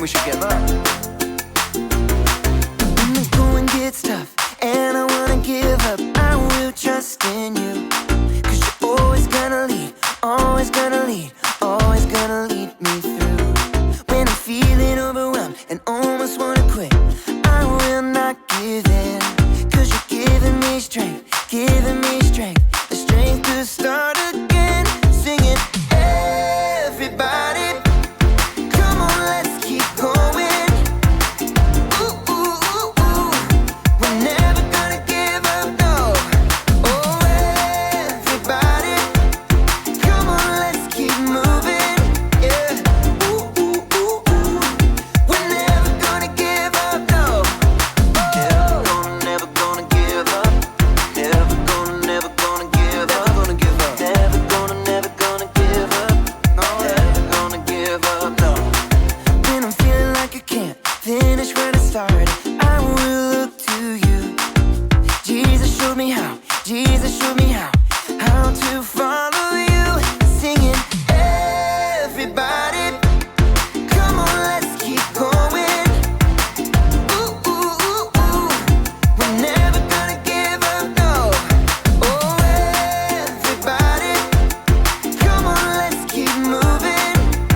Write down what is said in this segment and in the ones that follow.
we should give up. When the going gets tough and I wanna give up, I will trust in you. 'Cause you're always gonna lead, always gonna lead, always gonna lead me through. When I'm feeling overwhelmed and almost wanna quit, I will not give in. 'Cause you're giving me strength, giving me strength, the strength to start again. Singing, everybody, come on, let's keep going. Ooh, ooh, ooh, ooh. We're never gonna give up, no. Oh, everybody, come on, let's keep moving. Yeah. Ooh, ooh, ooh, ooh. We're never gonna give up, no. Never gonna give up. Never gonna give up. Never gonna give up. Never gonna give up. No, never gonna give up, no. When I'm feeling like I can't finish where I started, I will look to you. Jesus showed me how. Jesus showed me how to follow you. Singing, everybody, come on, let's keep going. Ooh, ooh, ooh, ooh. We're never gonna give up, no. Oh, everybody, come on, let's keep moving.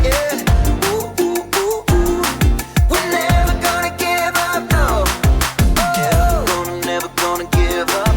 Yeah. Ooh, ooh, ooh, ooh. We're never gonna give up, no. Never gonna give up.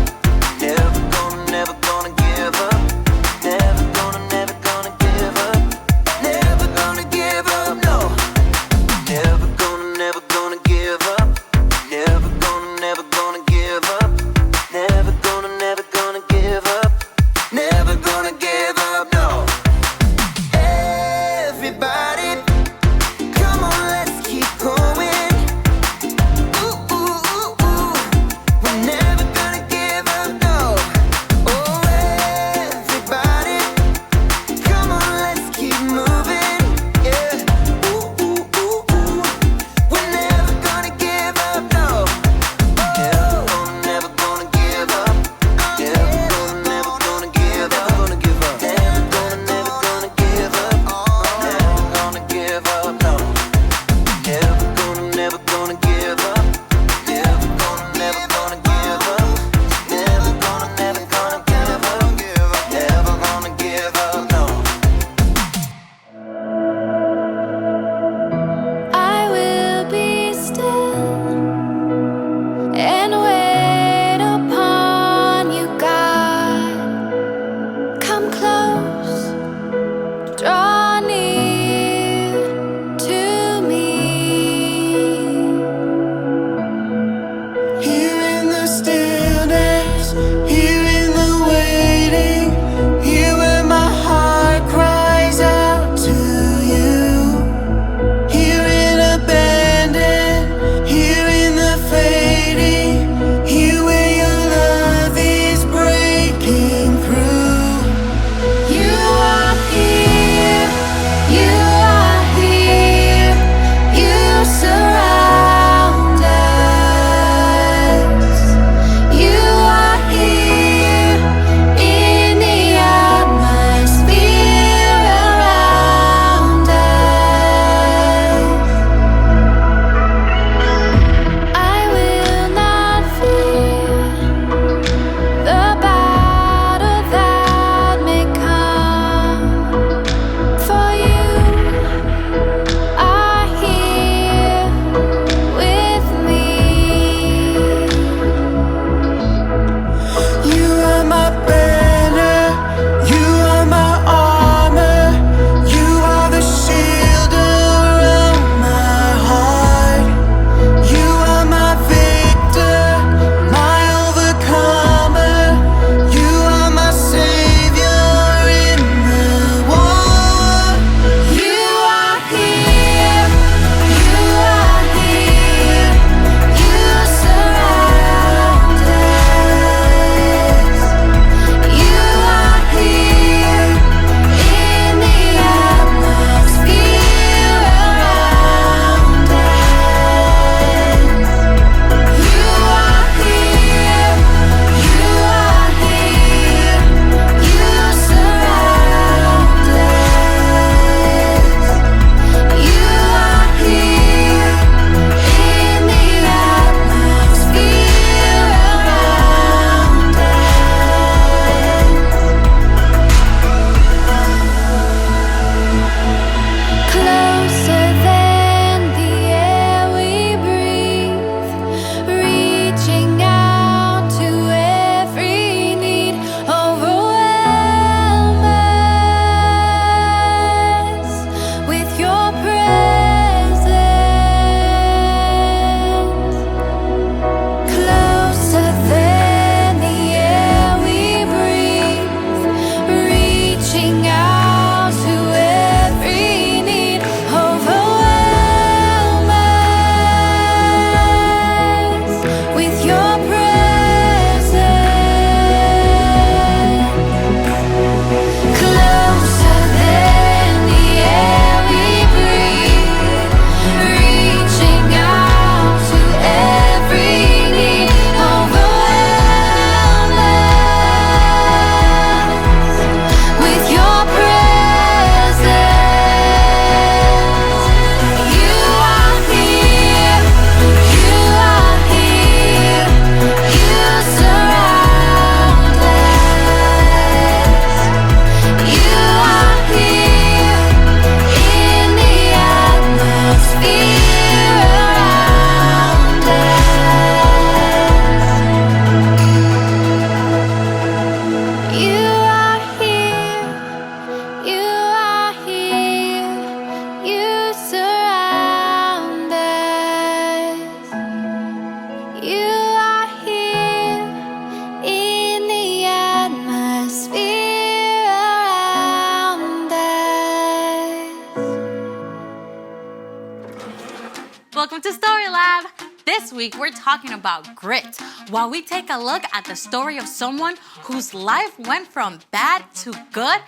Welcome to Story Lab. This week we're talking about grit, while we take a look at the story of someone whose life went from bad to good,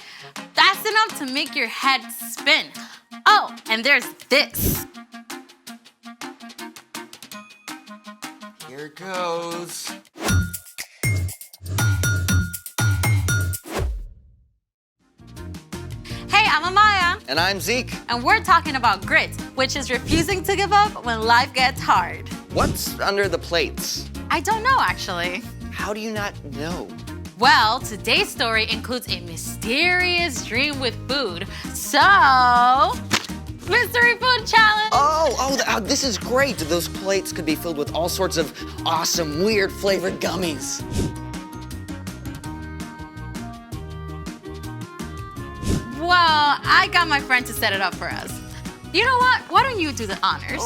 fast enough to make your head spin. Oh, and there's this. Here goes. Hey, I'm Amaya, And I'm Zeke. and we're talking about grit, which is refusing to give up when life gets hard. What's under the plates? I don't know, actually. How do you not know? Well, today's story includes a mysterious dream with food. So, mystery food challenge. This is great. Those plates could be filled with all sorts of awesome, weird flavored gummies. Well, I got my friend to set it up for us. You know what? Why don't you do the honors?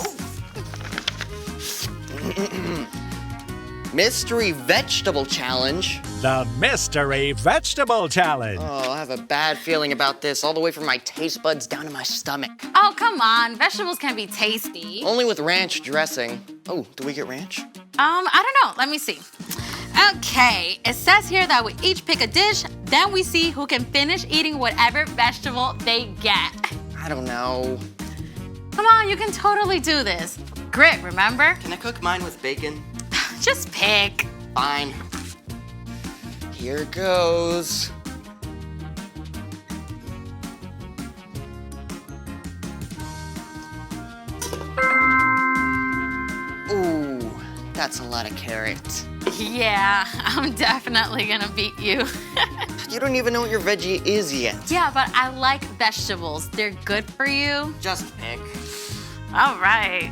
Mystery vegetable challenge. The Mystery Vegetable Challenge. Oh, I have a bad feeling about this, all the way from my taste buds down to my stomach. Oh, come on. Vegetables can be tasty. Only with ranch dressing. Oh, do we get ranch? I don't know. Let me see. Okay, it says here that we each pick a dish, then we see who can finish eating whatever vegetable they get. I don't know. Come on, you can totally do this. Grit, remember? Can I cook mine with bacon? Just pick. Fine. Here goes. Ooh, that's a lot of carrots. Yeah, I'm definitely gonna beat you. You don't even know what your veggie is yet. Yeah, but I like vegetables. They're good for you. Just pick. All right.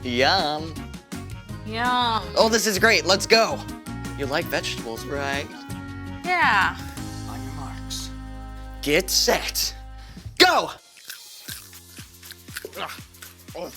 Yum. Yum. Oh, this is great. Let's go. You like vegetables, right? Yeah. On your marks. Get set. Go! Oh.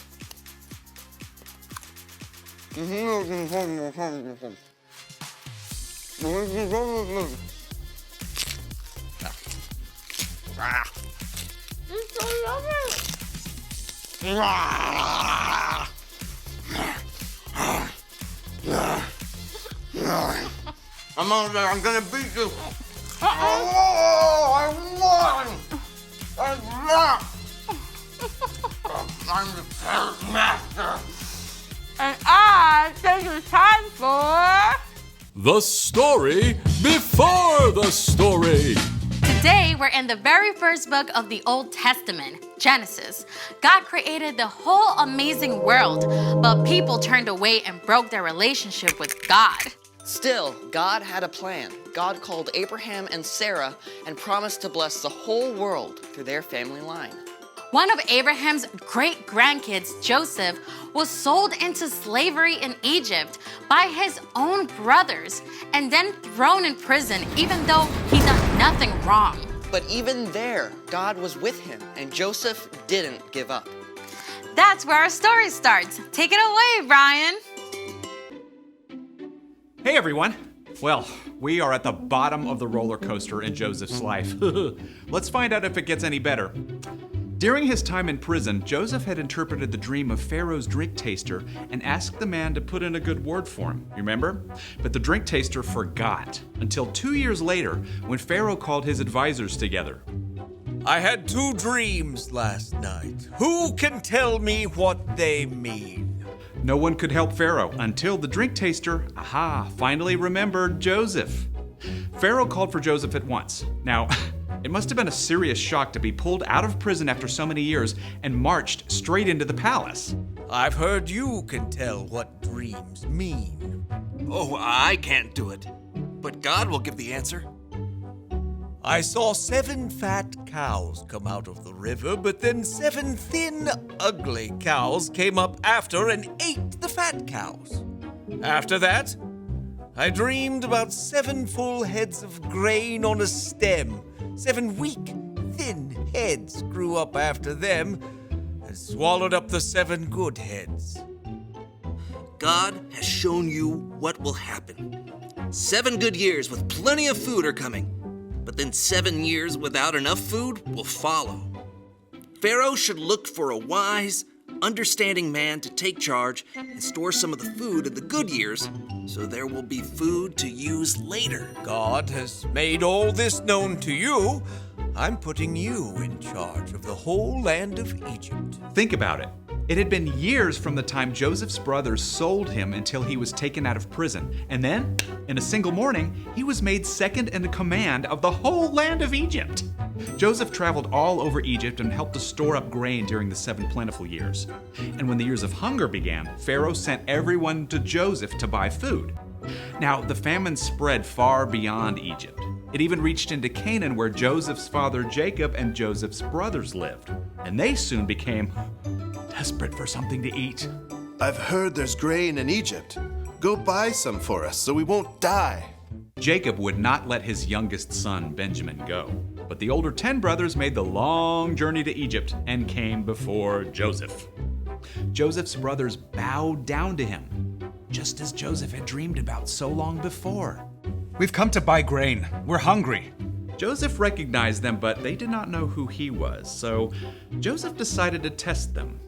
I'm gonna beat you. Oh, I won! I'm the carrot master. And I think it's time for... The story before the story. Today, we're in the very first book of the Old Testament, Genesis. God created the whole amazing world, but people turned away and broke their relationship with God. Still, God had a plan. God called Abraham and Sarah and promised to bless the whole world through their family line. One of Abraham's great-grandkids, Joseph, was sold into slavery in Egypt by his own brothers and then thrown in prison even though he done nothing wrong. But even there, God was with him, and Joseph didn't give up. That's where our story starts. Take it away, Brian. Hey everyone! Well, we are at the bottom of the roller coaster in Joseph's life. Let's find out if it gets any better. During his time in prison, Joseph had interpreted the dream of Pharaoh's drink taster and asked the man to put in a good word for him, remember? But the drink taster forgot, until 2 years later when Pharaoh called his advisors together. I had 2 dreams last night. Who can tell me what they mean? No one could help Pharaoh until the drink taster, finally remembered Joseph. Pharaoh called for Joseph at once. Now, it must have been a serious shock to be pulled out of prison after so many years and marched straight into the palace. I've heard you can tell what dreams mean. Oh, I can't do it. But God will give the answer. I saw 7 fat cows come out of the river, but then 7 thin, ugly cows came up after and ate the fat cows. After that, I dreamed about 7 full heads of grain on a stem. 7 weak, thin heads grew up after them and swallowed up the 7 good heads. God has shown you what will happen. 7 good years with plenty of food are coming. but then 7 years without enough food will follow. Pharaoh should look for a wise, understanding man to take charge and store some of the food in the good years so there will be food to use later. God has made all this known to you. I'm putting you in charge of the whole land of Egypt. Think about it. It had been years from the time Joseph's brothers sold him until he was taken out of prison. And then, in a single morning, he was made second in command of the whole land of Egypt. Joseph traveled all over Egypt and helped to store up grain during the 7 plentiful years. And when the years of hunger began, Pharaoh sent everyone to Joseph to buy food. Now, the famine spread far beyond Egypt. It even reached into Canaan, where Joseph's father Jacob and Joseph's brothers lived. And they soon became desperate for something to eat. I've heard there's grain in Egypt. Go buy some for us so we won't die. Jacob would not let his youngest son, Benjamin, go. But the older 10 brothers made the long journey to Egypt and came before Joseph. Joseph's brothers bowed down to him, just as Joseph had dreamed about so long before. We've come to buy grain. We're hungry. Joseph recognized them, but they did not know who he was, so Joseph decided to test them.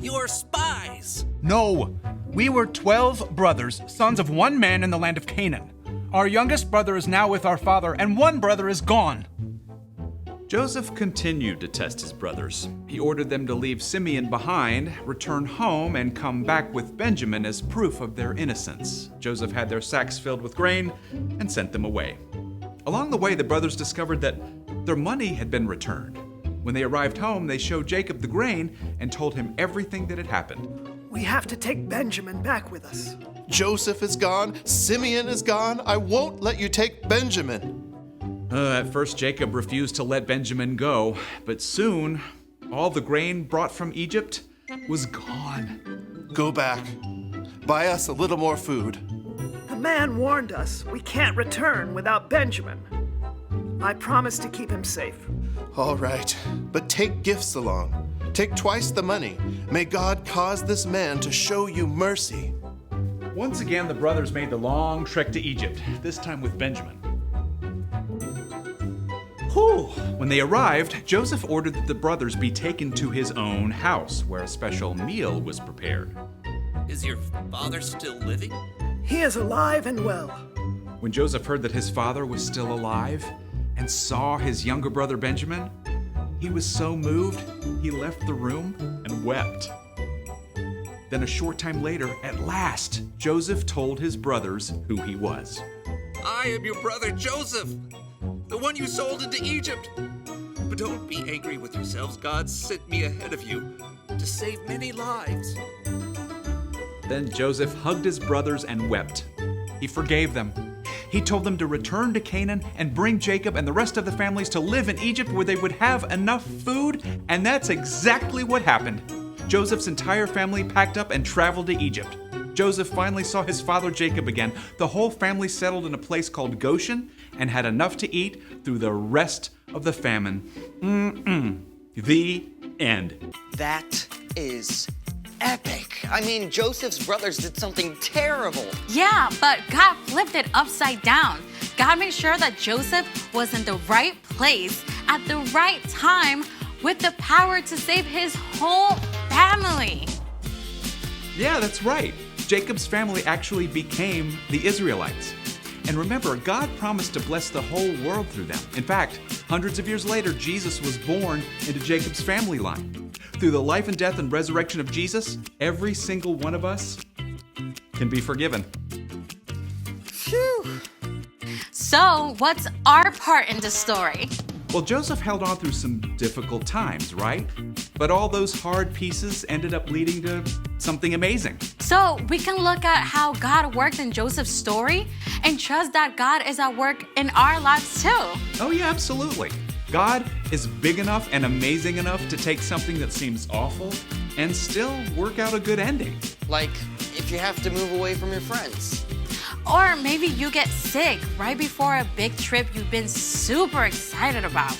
You're spies! No, we were 12 brothers, sons of one man in the land of Canaan. Our youngest brother is now with our father, and one brother is gone. Joseph continued to test his brothers. He ordered them to leave Simeon behind, return home, and come back with Benjamin as proof of their innocence. Joseph had their sacks filled with grain and sent them away. Along the way, the brothers discovered that their money had been returned. When they arrived home, they showed Jacob the grain and told him everything that had happened. We have to take Benjamin back with us. Joseph is gone. Simeon is gone. I won't let you take Benjamin. At first, Jacob refused to let Benjamin go, but soon, all the grain brought from Egypt was gone. Go back. Buy us a little more food. The man warned us we can't return without Benjamin. I promise to keep him safe. All right, but take gifts along. Take twice the money. May God cause this man to show you mercy. Once again, the brothers made the long trek to Egypt, this time with Benjamin. When they arrived, Joseph ordered that the brothers be taken to his own house, where a special meal was prepared. Is your father still living? He is alive and well. When Joseph heard that his father was still alive and saw his younger brother Benjamin, he was so moved, he left the room and wept. Then a short time later, at last, Joseph told his brothers who he was. I am your brother Joseph, the one you sold into Egypt. But don't be angry with yourselves. God sent me ahead of you to save many lives. Then Joseph hugged his brothers and wept. He forgave them. He told them to return to Canaan and bring Jacob and the rest of the families to live in Egypt, where they would have enough food, and that's exactly what happened. Joseph's entire family packed up and traveled to Egypt. Joseph finally saw his father Jacob again. The whole family settled in a place called Goshen and had enough to eat through the rest of the famine. The end. That is epic. I mean, Joseph's brothers did something terrible. Yeah, but God flipped it upside down. God made sure that Joseph was in the right place at the right time with the power to save his whole family. Yeah, that's right. Jacob's family actually became the Israelites. And remember, God promised to bless the whole world through them. In fact, hundreds of years later, Jesus was born into Jacob's family line. Through the life and death and resurrection of Jesus, every single one of us can be forgiven. Phew. So, what's our part in the story? Well, Joseph held on through some difficult times, right? But all those hard pieces ended up leading to something amazing. So, we can look at how God worked in Joseph's story and trust that God is at work in our lives too. Oh yeah, absolutely. God is big enough and amazing enough to take something that seems awful and still work out a good ending. Like if you have to move away from your friends. Or maybe you get sick right before a big trip you've been super excited about.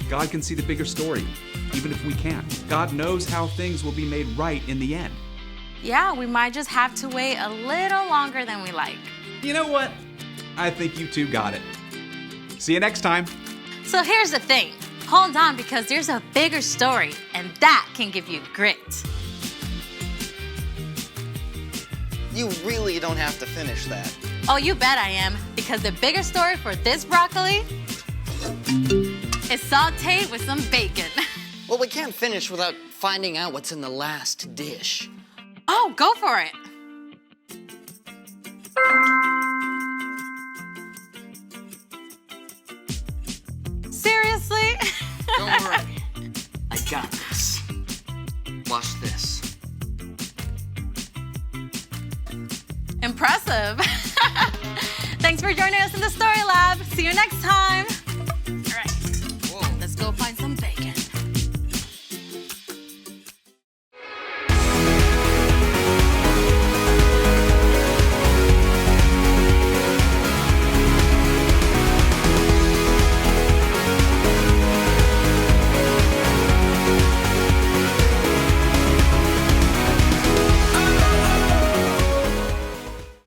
God can see the bigger story, even if we can't. God knows how things will be made right in the end. Yeah, we might just have to wait a little longer than we like. You know what? I think you two got it. See you next time. So here's the thing. Hold on, because there's a bigger story, and that can give you grit. You really don't have to finish that. Oh, you bet I am, because the bigger story for this broccoli is sauteed with some bacon. Well, we can't finish without finding out what's in the last dish. Oh, go for it. Seriously? Don't worry. I got this. Watch this. Impressive. Thanks for joining us in the Story Lab. See you next time.